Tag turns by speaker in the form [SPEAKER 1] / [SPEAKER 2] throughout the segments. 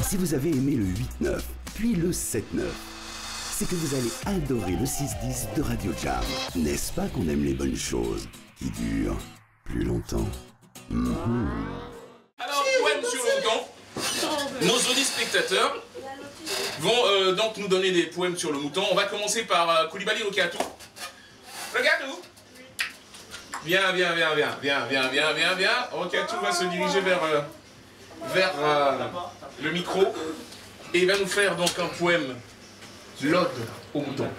[SPEAKER 1] Si vous avez aimé le 8-9, puis le 7-9, c'est que vous allez adorer le 6-10 de Radio Jam. N'est-ce pas qu'on aime les bonnes choses qui durent plus longtemps?
[SPEAKER 2] Alors, poème sur le mouton. Nos auditeurs spectateurs vont donc nous donner des poèmes sur le mouton. On va commencer par Koulibaly Rokiatou. Rokiatou. Viens. Rokiatou va se diriger vers le micro et il va nous faire donc un poème, l'ode au mouton.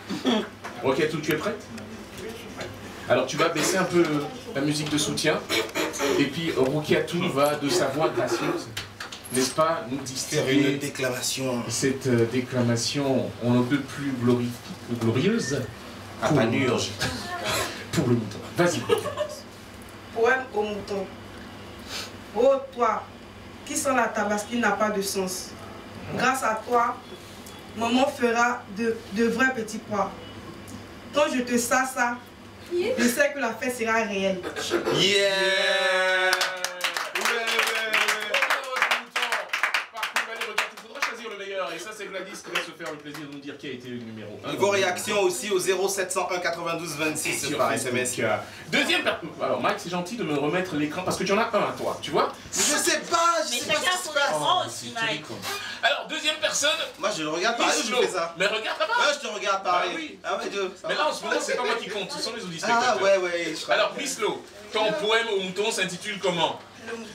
[SPEAKER 2] Rokiatou, tu es prête? Alors tu vas baisser un peu la musique de soutien et puis Rokiatou va de sa voix gracieuse, n'est-ce pas, nous distiller
[SPEAKER 3] une déclamation.
[SPEAKER 2] Cette déclamation on ne peut plus glorieuse
[SPEAKER 3] à panurge
[SPEAKER 2] pour le mouton. Vas-y.
[SPEAKER 4] Poème au mouton. Oh toi, qui sans la tabaski n'a pas de sens. Grâce à toi, maman fera de vrais petits pois. Quand je te sas ça, je sais que la fête sera réelle.
[SPEAKER 3] Yeah!
[SPEAKER 2] Et ça c'est Gladys qui va se faire le plaisir de nous dire qui a été le numéro 1.
[SPEAKER 3] Vos réactions aussi au 0701 92 26 par SMS.
[SPEAKER 2] Deuxième personne. Alors Mike, c'est gentil de me remettre l'écran parce que tu en as un à toi, tu vois.
[SPEAKER 3] Je sais pas,
[SPEAKER 5] mais chacun son écran aussi, Mike.
[SPEAKER 2] Alors deuxième personne.
[SPEAKER 3] Moi je le regarde pareil ou je fais ça?
[SPEAKER 2] Mais regarde là-bas.
[SPEAKER 3] Ouais, je te regarde pareil.
[SPEAKER 2] Ah oui.
[SPEAKER 3] Ah ouais, deux.
[SPEAKER 2] Mais là en ce moment c'est pas moi qui compte, ce sont les auditeurs.
[SPEAKER 3] Ah ouais.
[SPEAKER 2] Alors Miss Lo, ton poème au mouton s'intitule comment?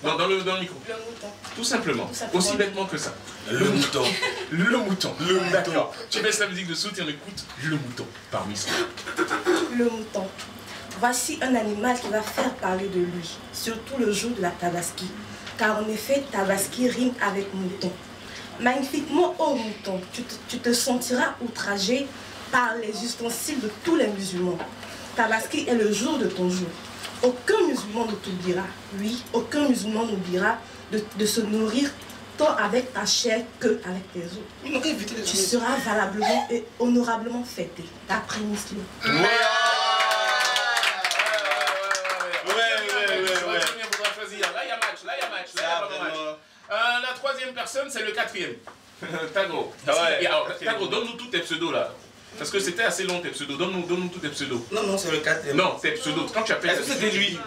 [SPEAKER 2] Non, dans le micro.
[SPEAKER 4] Le mouton.
[SPEAKER 2] Tout simplement. Aussi bêtement que ça.
[SPEAKER 3] Le mouton.
[SPEAKER 2] Le mouton.
[SPEAKER 3] Le mouton.
[SPEAKER 2] D'accord. Tu baisses la musique de soutien, on écoute le mouton par Miss Lo.
[SPEAKER 6] Le mouton. Voici un animal qui va faire parler de lui, surtout le jour de la tabaski. Car en effet, tabaski rime avec mouton. Magnifiquement, ô mouton, tu te sentiras outragé par les ustensiles de tous les musulmans. Tabaski est le jour de ton jour. Aucun musulman ne t'oubliera. Oui, aucun musulman n'oubliera de se nourrir tant avec ta chair que avec tes os. Tu seras valablement et honorablement fêté. D'après Muslim.
[SPEAKER 2] Ouais. La troisième personne, c'est le quatrième. Tagro. Tagro, donne-nous tous tes pseudos là. Parce que c'était assez long tes pseudos. Donne-nous tous tes pseudos.
[SPEAKER 3] Non, c'est le quatrième.
[SPEAKER 2] Non, tes pseudos. Quand tu appelles.
[SPEAKER 3] Est-ce que c'était lui?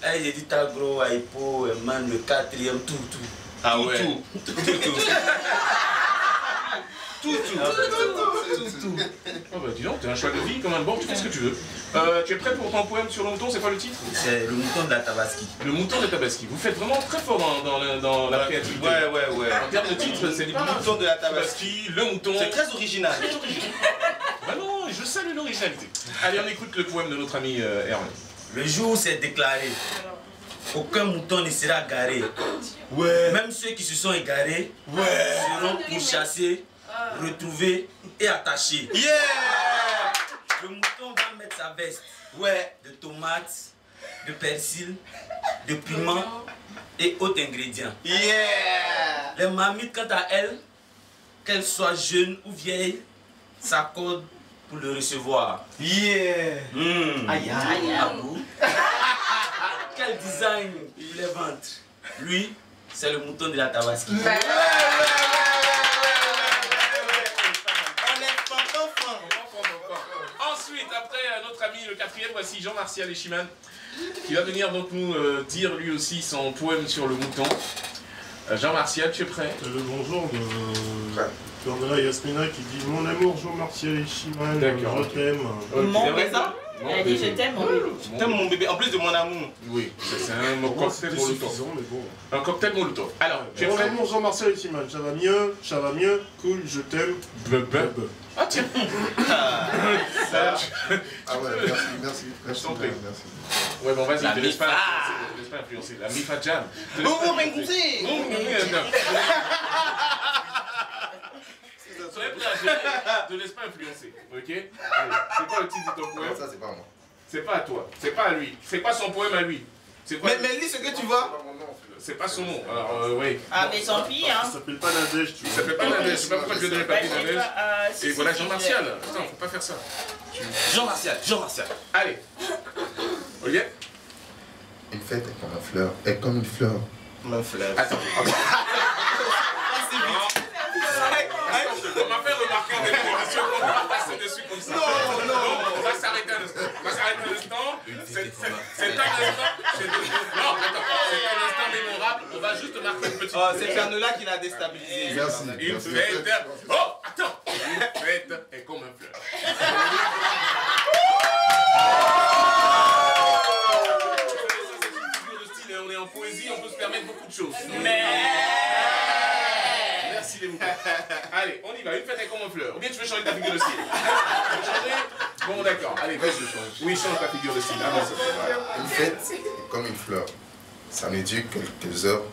[SPEAKER 3] Il a dit Tagro, Aipo, Man, le quatrième, tout.
[SPEAKER 2] Ah ouais. Tout. Oh bah dis donc, t'as un choix de vie comme un bon, tu fais ce que tu veux. Tu es prêt pour ton poème sur le mouton, c'est quoi le titre?
[SPEAKER 3] C'est le mouton de la Tabaski.
[SPEAKER 2] Le mouton de la Tabaski. Vous faites vraiment très fort dans la créativité.
[SPEAKER 3] Ouais.
[SPEAKER 2] En termes de titre, c'est le
[SPEAKER 3] mouton de la Tabaski.
[SPEAKER 2] Le mouton.
[SPEAKER 3] C'est très original.
[SPEAKER 2] Bah non, je salue l'originalité. Allez, on écoute le poème de notre ami Hervé.
[SPEAKER 7] Le jour où c'est déclaré, aucun mouton ne sera garé.
[SPEAKER 3] Ouais.
[SPEAKER 7] Même ceux qui se sont égarés seront pourchassés, retrouvés et attachés.
[SPEAKER 3] Yeah!
[SPEAKER 7] Le mouton va mettre sa veste de tomates, de persil, de piment et autres ingrédients.
[SPEAKER 3] Yeah!
[SPEAKER 7] Les marmites, quant à elles, qu'elles soient jeunes ou vieilles, s'accordent pour le recevoir.
[SPEAKER 3] Yeah!
[SPEAKER 7] Aïe. Quel design il les ventre. Lui, c'est le mouton de la Tabaski.
[SPEAKER 2] Ensuite, après notre ami le quatrième, voici Jean-Martial Eschiman qui va venir donc nous dire lui aussi son poème sur le mouton. Jean-Martial, tu es prêt?
[SPEAKER 8] Bonjour de Cordela Yasmina qui dit mon amour Jean-Martial Eschiman, je t'aime.
[SPEAKER 5] Mon bébé. Elle a dit je t'aime mon bébé.
[SPEAKER 3] Je t'aime mon bébé, en plus de mon amour.
[SPEAKER 2] Oui, c'est un cocktail molotov. Un cocktail molotov. Alors, tu es
[SPEAKER 8] mon
[SPEAKER 2] prêt?
[SPEAKER 8] amour Jean-Martial Eschiman, ça va mieux, cool, je t'aime.
[SPEAKER 2] Ah tiens.
[SPEAKER 9] Ah ouais, merci.
[SPEAKER 2] Ouais bon vas-y, te laisse pas influencer. La Mifa Jam. Soyez prêts à ne laisse pas influencer, ok? Allez, c'est quoi le titre de ton poème?
[SPEAKER 9] Ça c'est pas moi.
[SPEAKER 2] C'est pas à toi, c'est pas à lui. C'est quoi son poème à lui?
[SPEAKER 3] Mais lis ce que tu vois.
[SPEAKER 2] C'est pas son nom, alors oui.
[SPEAKER 5] Ah mais tant pis hein.
[SPEAKER 8] Ça s'appelle pas Nadège, tu
[SPEAKER 2] Il
[SPEAKER 8] vois.
[SPEAKER 2] s'appelle pas Nadège, je sais pas pourquoi je lui ai donné papier Nadège. Et voilà Jean-Martial. Attends, faut pas faire ça.
[SPEAKER 3] Jean-Martial.
[SPEAKER 2] Allez. Olivier?
[SPEAKER 9] Une fête est comme une fleur.
[SPEAKER 3] Mon fleuve.
[SPEAKER 2] Attends. instant mémorable. On va juste marquer une petite.
[SPEAKER 7] Oh, c'est Fernanda qui l'a déstabilisé.
[SPEAKER 9] Merci.
[SPEAKER 2] Une fête. Oh, attends. Une fête est comme un fleur. On est en poésie, on peut se permettre beaucoup de choses. Mais... Merci les moutons. Allez, on y va. Une fête est comme une fleur. Ou bien tu veux changer ta figure de style? Bon, d'accord. Allez, vas-y, je change. Oui, change ta figure de style. Avance.
[SPEAKER 9] Une fête est comme une fleur. Ça ne dure quelques heures,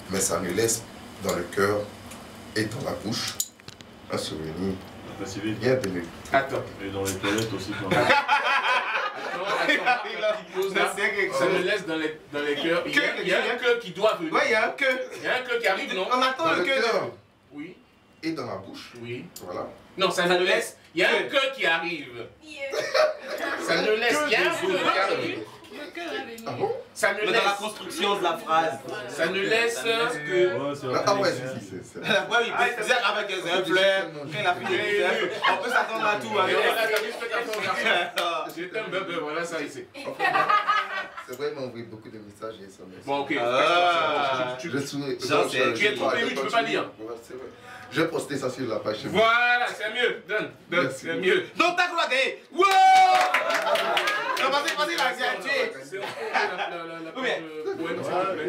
[SPEAKER 9] mais ça nous laisse dans le cœur et dans la bouche un souvenir bien tenu.
[SPEAKER 2] Attends.
[SPEAKER 8] Et dans les toilettes aussi.
[SPEAKER 2] Ça me laisse dans les cœurs. Il y a un cœur qui doit venir.
[SPEAKER 7] Ouais, il y a un cœur.
[SPEAKER 2] Il y a un cœur qui arrive, non?
[SPEAKER 7] On attend
[SPEAKER 9] Dans
[SPEAKER 7] le
[SPEAKER 9] le
[SPEAKER 7] cœur.
[SPEAKER 9] cœur
[SPEAKER 2] Oui.
[SPEAKER 9] et dans la bouche.
[SPEAKER 2] Oui.
[SPEAKER 9] Voilà.
[SPEAKER 2] Non, ça me laisse. Il y a un cœur qui arrive. Ça me laisse. Il y a un cœur qui arrive.
[SPEAKER 9] Ah bon?
[SPEAKER 2] Ça me
[SPEAKER 7] Mais
[SPEAKER 2] laisse.
[SPEAKER 7] dans la construction de la phrase.
[SPEAKER 2] Ça ne laisse que.
[SPEAKER 9] Ah ouais, c'est.
[SPEAKER 7] Ouais, oui, il peut dire avec un fleur, quand il a fini de faire, on peut s'attendre à tout.
[SPEAKER 2] Et voilà, t'as vu ce que t'as fait au garçon? J'étais un bébé, voilà ça ici.
[SPEAKER 9] C'est vrai, il m'a envoyé beaucoup de messages et ça.
[SPEAKER 2] Bon, ok.
[SPEAKER 9] Tu
[SPEAKER 2] es trop ému, tu peux pas lire.
[SPEAKER 9] C'est vrai. Je vais poster ça sur la page.
[SPEAKER 2] Voilà, c'est mieux. Donne, c'est mieux.
[SPEAKER 7] Donc, t'as quoi gagné? Wow! Vas-y,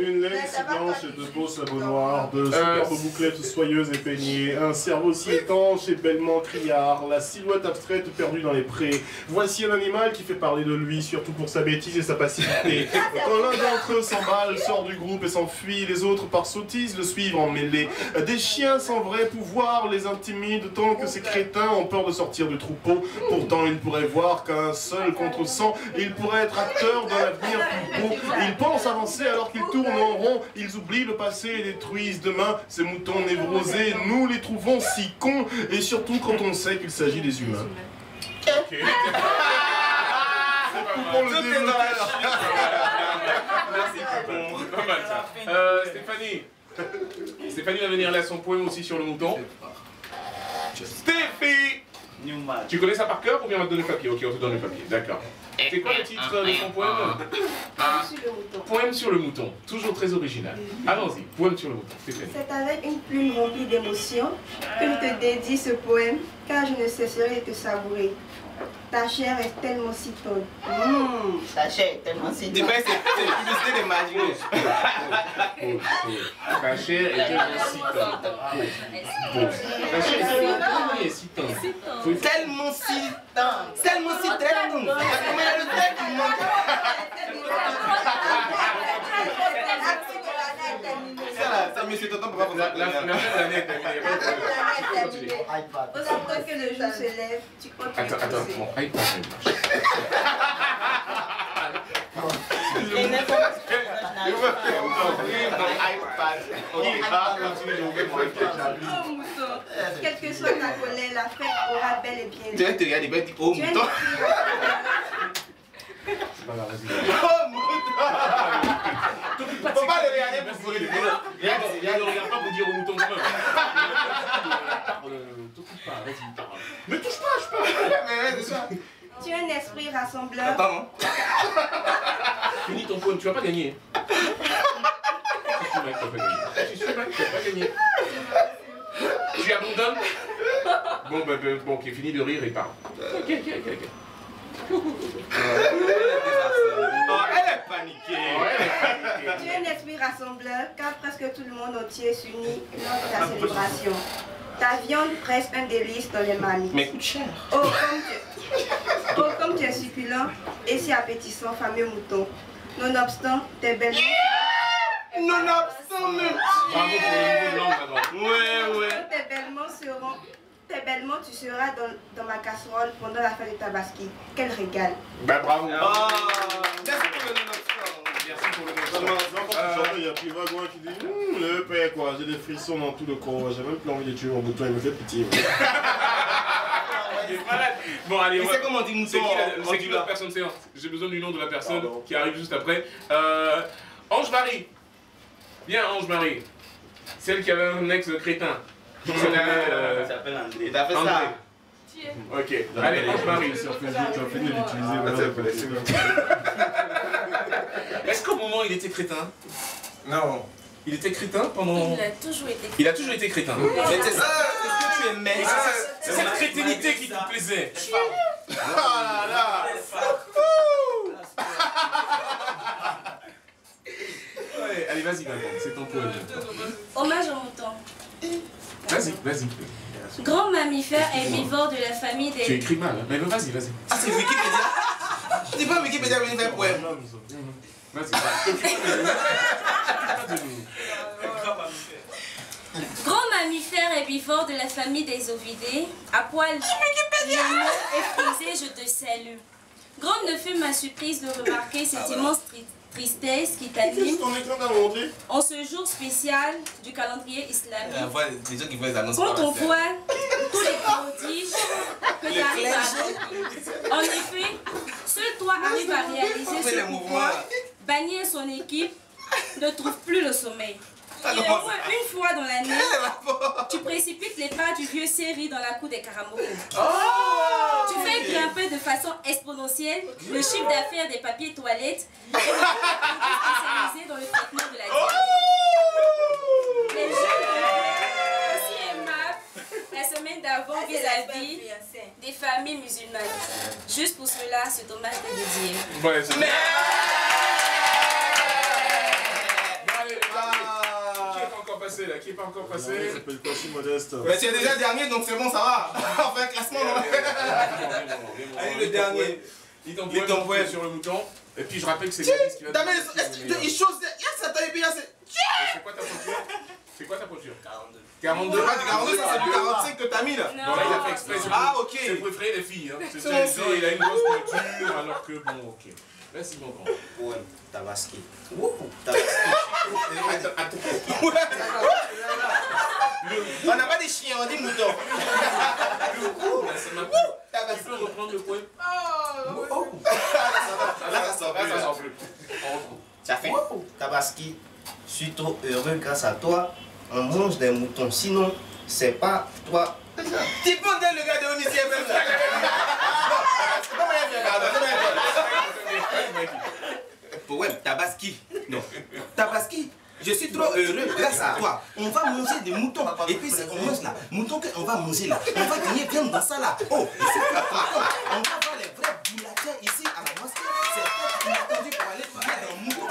[SPEAKER 8] Une laine si blanche et de beaux sabots noirs, de superbes bouclettes soyeuses et peignées, un cerveau si étanche et bellement criard, la silhouette abstraite perdue dans les prés. Voici un animal qui fait parler de lui, surtout pour sa bêtise et sa passivité. Quand l'un d'entre eux s'emballe, sort du groupe et s'enfuit, les autres par sottise le suivent en mêlée. Des chiens sans vrai pouvoir les intimident tant que ces crétins ont peur de sortir du troupeau. Pourtant, ils pourraient voir qu'un seul contre 100, ils pourraient être acteurs d'un avenir plus beau. Ils pensent avancer alors qu'ils tournent en rond, ils oublient le passé et détruisent demain. Ces moutons névrosés, nous les trouvons si cons, et surtout quand on sait qu'il s'agit des humains.
[SPEAKER 2] Ok.
[SPEAKER 8] Pour le développer.
[SPEAKER 2] Merci, pas mal ça. Stéphanie. Stéphanie va venir là son poème aussi sur le mouton. Stéphie! Tu connais ça par cœur ou bien on va te donner le papier? Ok, on te donne le papier, d'accord. C'est quoi le titre de son poème?
[SPEAKER 6] Poème sur le mouton.
[SPEAKER 2] Poème sur le mouton, toujours très original. Allons-y, poème sur le mouton, Stéphanie.
[SPEAKER 6] C'est avec une plume remplie d'émotions que je te dédie ce poème, car je ne cesserai de te savourer. Ta chair est tellement si tendre.
[SPEAKER 5] Ta chair est tellement si
[SPEAKER 7] tendre. C'est la publicité des Magicos.
[SPEAKER 2] Ta chair est tellement si tendre. Ta chair est si tendre.
[SPEAKER 7] Tellement si tendre. Tellement si tendre. Comment le tête qui manque? Ça me c'est tonton pour pas
[SPEAKER 2] la fin de l'année est terminée.
[SPEAKER 6] Aussitôt que le jour se lève, tu continues.
[SPEAKER 2] Attends, mon iPad marche.
[SPEAKER 6] Oh mouton, quelle que soit ta colère, la fête aura bel et bien lieu.
[SPEAKER 7] Tu vas te regarder, ben, oh mouton.
[SPEAKER 2] C'est pas grave, vas-y.
[SPEAKER 7] Oh mouton! Faut pas le regarder pour vous.
[SPEAKER 2] Ne regarde pas pour dire au mouton quand même. T'occupe pas, vas-y, parle. Ne touche pas, je parle.
[SPEAKER 7] Mais c'est ça.
[SPEAKER 6] Tu es un esprit rassembleur.
[SPEAKER 7] Attends.
[SPEAKER 2] Finis ton poème, tu vas pas gagner. Je suis mec, tu vas pas gagner. Tu abandonnes? Bon, ok, fini de rire et parle. Ok.
[SPEAKER 7] Oh, elle est paniquée.
[SPEAKER 6] Tu es un esprit rassembleur, car presque tout le monde entier s'unit lors de ta célébration. Ta viande reste un délice dans les marmites.
[SPEAKER 7] Mais coûte cher.
[SPEAKER 6] Oh, comme tu es succulent et si appétissant, fameux mouton. Nonobstant, tes belles mains.
[SPEAKER 7] Nonobstant, mais.
[SPEAKER 2] Bravo pour le nouveau blanc d'abord.
[SPEAKER 7] Ouais.
[SPEAKER 6] Tes bellement, tu seras dans ma casserole pendant la fête de Tabaski. Quel régal.
[SPEAKER 2] Ben bravo.
[SPEAKER 7] Merci pour le nonobstant.
[SPEAKER 2] Merci pour le nonobstant.
[SPEAKER 8] Il y a plus Vagouin qui dit le père quoi, j'ai des frissons dans tout le corps, j'ai même plus envie de tuer mon mouton, il me fait pitié.
[SPEAKER 2] Bon allez,
[SPEAKER 7] on sait comment on dit mouton.
[SPEAKER 2] C'est qui l'autre personne séance? J'ai besoin du nom de la personne qui arrive juste après. Ange-Marie. Viens Ange-Marie. Celle qui avait un ex-crétin.
[SPEAKER 7] Il s'appelle André. T'as fait ça?
[SPEAKER 2] Ok. Allez Ange-Marie.
[SPEAKER 8] Tu as fini de l'utiliser.
[SPEAKER 2] Est-ce qu'au moment il était crétin?
[SPEAKER 3] Non.
[SPEAKER 2] Il était crétin pendant...
[SPEAKER 6] Il a toujours été crétin.
[SPEAKER 2] Il a toujours été crétin.
[SPEAKER 3] Mais c'est ça, est-ce que tu aimais?
[SPEAKER 2] C'est cette crétinité qui te plaisait.
[SPEAKER 8] Oh là là.
[SPEAKER 2] Ouais, allez, vas-y maintenant, c'est ton poème.
[SPEAKER 6] Hommage au mouton.
[SPEAKER 2] Vas-y, vas-y.
[SPEAKER 6] Grand mammifère herbivore de la famille des...
[SPEAKER 2] Tu écris mal, hein? Mais vas-y, vas-y.
[SPEAKER 3] Ah, c'est Wikipédia? C'est pas Wikipédia qui fait un poème.
[SPEAKER 2] Vas-y,
[SPEAKER 6] Grand mammifère herbivore de la famille des ovidés, à poil ligneux et frisé, je te salue. Grande ne fut ma surprise de remarquer cette immense tristesse qui t'anime en ce jour spécial du calendrier islamique. Quand on voit tous les prodiges que tu arrives à... En effet, seul toi arrives à réaliser ce pourquoi Bani et son équipe ne trouvent plus le sommeil. Et au moins une fois dans l'année, tu précipites les pas du vieux Séri dans la cour des Karamoko. Tu fais grimper de façon exponentielle le chiffre d'affaires des papiers toilettes et le spécialisé dans le traitement de la diabète. Les jeunes aussi aimables la semaine d'avant vis-à-vis des familles musulmanes. Juste pour cela, ce hommage est dédié.
[SPEAKER 2] Ouais, c'est... Là, qui n'est pas encore passé.
[SPEAKER 8] Ça s'appelle pas si modeste.
[SPEAKER 3] Mais c'est déjà dernier, donc c'est bon, ça va. On fait un classement. Allez, le dernier.
[SPEAKER 2] Dis ton poème sur le mouton. Et puis je rappelle que c'est Gladys qui va...
[SPEAKER 3] Il chose... Ça t'a épillé,
[SPEAKER 2] c'est quoi ta posture? C'est quoi ta posture? 42.
[SPEAKER 3] 42. Ah, du 42, ça c'est du 45 que t'as mis là.
[SPEAKER 2] Non, là il a fait exprès.
[SPEAKER 3] Ah, ok.
[SPEAKER 2] C'est le préféré des filles. Hein. Il a une grosse pointure alors que bon, ok. Merci mon grand.
[SPEAKER 3] Poème, Tabaski. On n'a pas des chiens, on dit mouton.
[SPEAKER 2] Tu peux reprendre le poème?
[SPEAKER 3] Là, ça sort plus. Ça fait Tabaski. Je suis trop heureux grâce à toi. On mange des moutons, sinon, c'est pas toi. Tu peux entendre le gars de Onissi FM là? C'est pas moyen de regarder. Poème, Tabaski. Non. Tabaski. Je suis trop heureux grâce à toi. On va manger des moutons. Et puis c'est qu'on mange là. Mouton qu'on va manger là. On va gagner bien dans ça là. Oh, je suis trop content. On va voir les vrais boulateurs ici à la mosquée. C'est toi qui m'as attendu pour aller parler d'un mouton.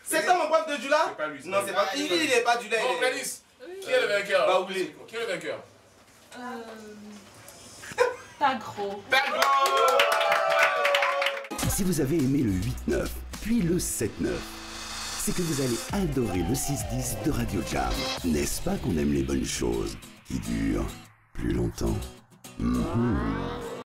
[SPEAKER 3] C'est ça mon pote de Jula?
[SPEAKER 2] C'est pas lui.
[SPEAKER 3] Non, c'est pas lui. Il est pas Jula.
[SPEAKER 2] Bon, Gladys, qui est le vainqueur?
[SPEAKER 3] Bah, oublié.
[SPEAKER 2] Qui est le vainqueur?
[SPEAKER 6] Tagro.
[SPEAKER 1] Si vous avez aimé le 8-9, puis le 7-9, c'est que vous allez adorer le 6-10 de Radio Jam. N'est-ce pas qu'on aime les bonnes choses qui durent plus longtemps?